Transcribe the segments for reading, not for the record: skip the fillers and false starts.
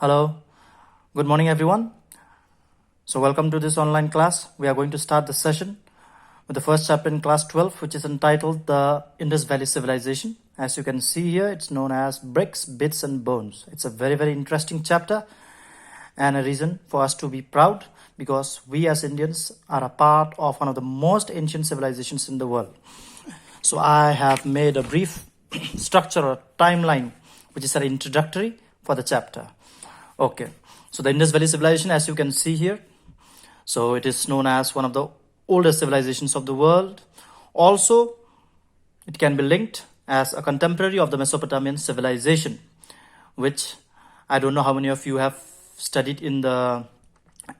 Hello, good morning everyone. So welcome to this online class. We are going to start the session with the first chapter in class 12, which is entitled the Indus Valley Civilization. As you can see here, it's known as Bricks, Bits and Bones. It's a very interesting chapter and a reason for us to be proud because we as Indians are a part of one of the most ancient civilizations in the world. So I have made a brief structure or timeline, which is an introductory for the chapter. Okay, so the Indus Valley Civilization, as you can see here, so it is known as one of the oldest civilizations of the world. Also, it can be linked as a contemporary of the Mesopotamian civilization, which I don't know how many of you have studied in the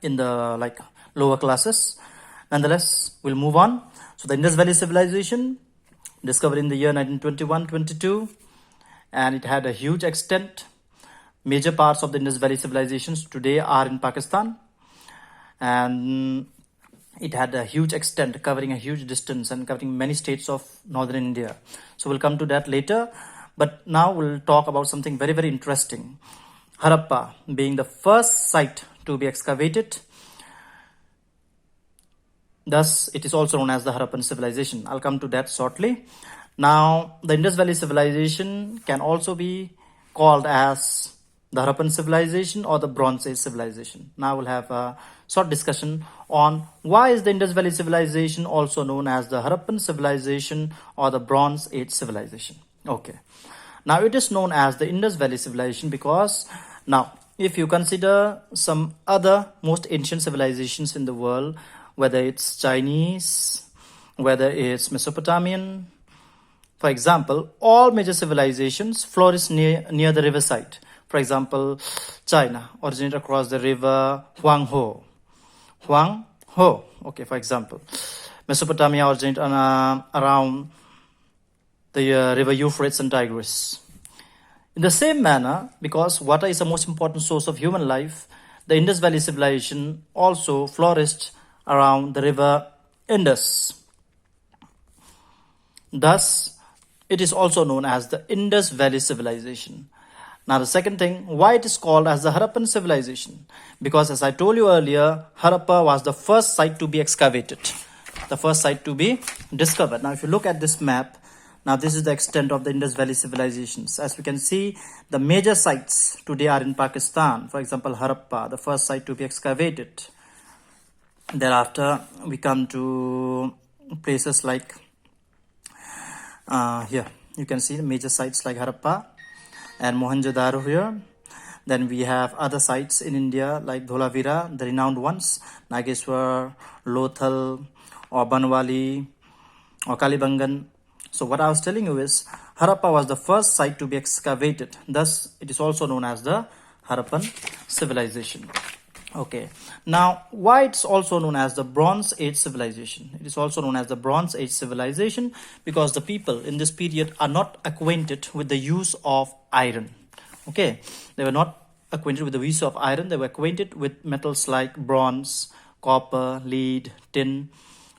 like lower classes. Nonetheless, we'll move on. So the Indus Valley Civilization, discovered in the year 1921-22, and it had a huge extent. Major parts of the Indus Valley civilizations today are in Pakistan, and it had a huge extent, covering a huge distance and covering many states of northern India. So we'll come to that later, but now we'll talk about something very interesting. Harappa being the first site to be excavated. Thus, it is also known as the Harappan civilization. I'll come to that shortly. Now, the Indus Valley civilization can also be called as the Harappan civilization or the Bronze Age civilization. Now we'll have a short discussion on why is the Indus Valley civilization also known as the Harappan civilization or the Bronze Age civilization. Okay. Now it is known as the Indus Valley civilization because now if you consider some other most ancient civilizations in the world, whether it's Chinese, whether it's Mesopotamian, for example, all major civilizations flourished near the riverside. For example, China originated across the river Huanghe. Okay, for example. Mesopotamia originated around the river Euphrates and Tigris. In the same manner, because water is the most important source of human life, the Indus Valley civilization also flourished around the river Indus. Thus, it is also known as the Indus Valley civilization. Now the second thing, why it is called as the Harappan civilization? Because as I told you earlier, Harappa was the first site to be excavated, the first site to be discovered. Now if you look at this map, now this is the extent of the Indus Valley civilizations. As we can see, the major sites today are in Pakistan. For example, Harappa, the first site to be excavated. Thereafter, we come to places like, here, you can see the major sites like Harappa and Mohenjo-daro here. Then we have other sites in India like Dholavira, the renowned ones, Nageshwar, Lothal, or Banwali, or Kalibangan. So what I was telling you is, Harappa was the first site to be excavated. Thus, it is also known as the Harappan civilization. Okay, now why it's also known as the Bronze Age civilization? It is also known as the Bronze Age civilization because the people in this period are not acquainted with the use of iron. Okay, they were not acquainted with the use of iron. They were acquainted with metals like bronze, copper, lead, tin.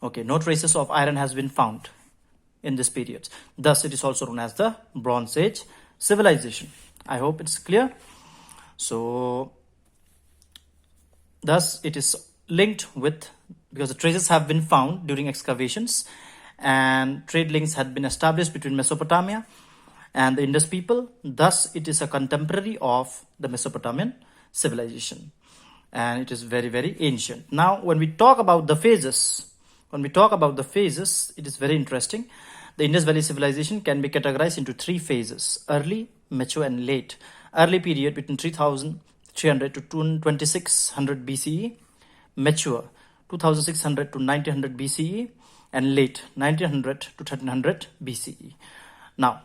Okay, no traces of iron has been found in this period. Thus, it is also known as the Bronze Age civilization. I hope it's clear. So thus, it is linked with, because the traces have been found during excavations and trade links had been established between Mesopotamia and the Indus people. Thus, it is a contemporary of the Mesopotamian civilization. And it is very ancient. Now, when we talk about the phases, it is very interesting. The Indus Valley civilization can be categorized into three phases: early, mature, and late. Early period between 3,300 to 2600 BCE, mature 2600 to 1900 BCE, and late 1900 to 1300 BCE. Now,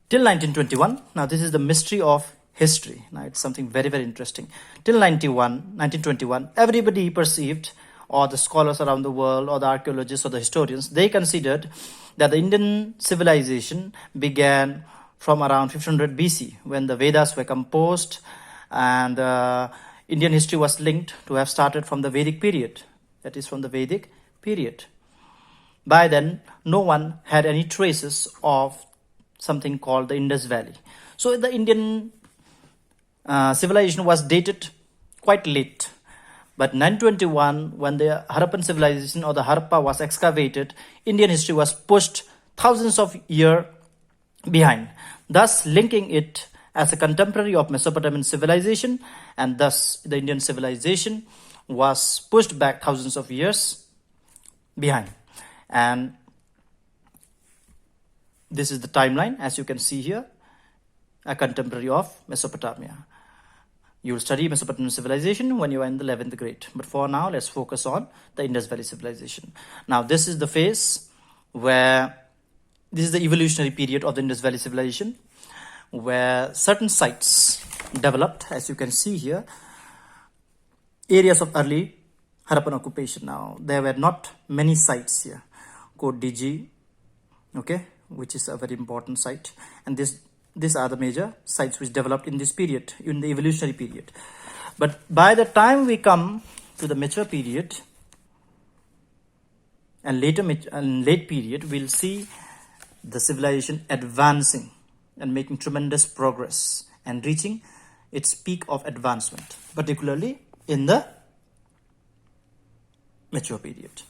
till 1921, now this is the mystery of history. Now it's something very interesting. Till 1921, everybody perceived, or the scholars around the world, or the archaeologists, or the historians, they considered that the Indian civilization began from around 1500 BC when the Vedas were composed, and Indian history was linked to have started from the Vedic period. That is from the Vedic period. By then, no one had any traces of something called the Indus Valley. So the Indian civilization was dated quite late. But 921, when the Harappan civilization or the Harappa was excavated, Indian history was pushed thousands of years behind, thus linking it as a contemporary of Mesopotamian civilization, and thus the Indian civilization was pushed back thousands of years behind. And this is the timeline, as you can see here, a contemporary of Mesopotamia. You will study Mesopotamian civilization when you are in the 11th grade. But for now, let's focus on the Indus Valley civilization. Now, this is the phase where, this is the evolutionary period of the Indus Valley civilization, where certain sites developed, as you can see here, areas of early Harappan occupation. Now, there were not many sites here. Code DG, okay, which is a very important site. And these are the major sites which developed in this period, in the evolutionary period. But by the time we come to the mature period and late period, we'll see the civilization advancing and making tremendous progress and reaching its peak of advancement, particularly in the mature period.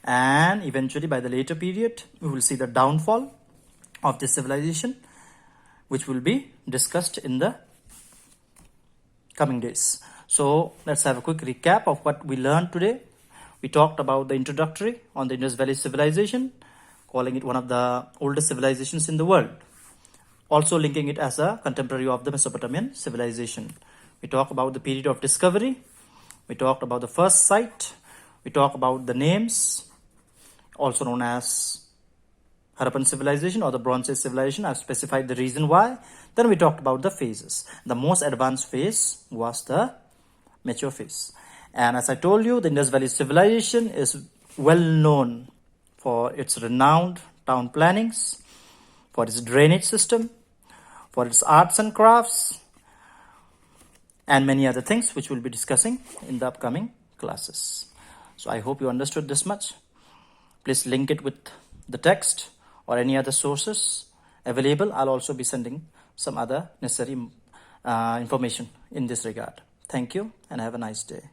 And eventually by the later period, we will see the downfall of this civilization, which will be discussed in the coming days. So let's have a quick recap of what we learned today. We talked about the introductory on the Indus Valley civilization, calling it one of the oldest civilizations in the world, also linking it as a contemporary of the Mesopotamian civilization. We talked about the period of discovery. We talked about the first site. We talked about the names, also known as Harappan civilization or the Bronze Age civilization. I've specified the reason why. Then we talked about the phases. The most advanced phase was the mature phase. And as I told you, the Indus Valley civilization is well known for its renowned town plannings, for its drainage system, for its arts and crafts, and many other things which we'll be discussing in the upcoming classes. So I hope you understood this much. Please link it with the text or any other sources available. I'll also be sending some other necessary information in this regard. Thank you and have a nice day.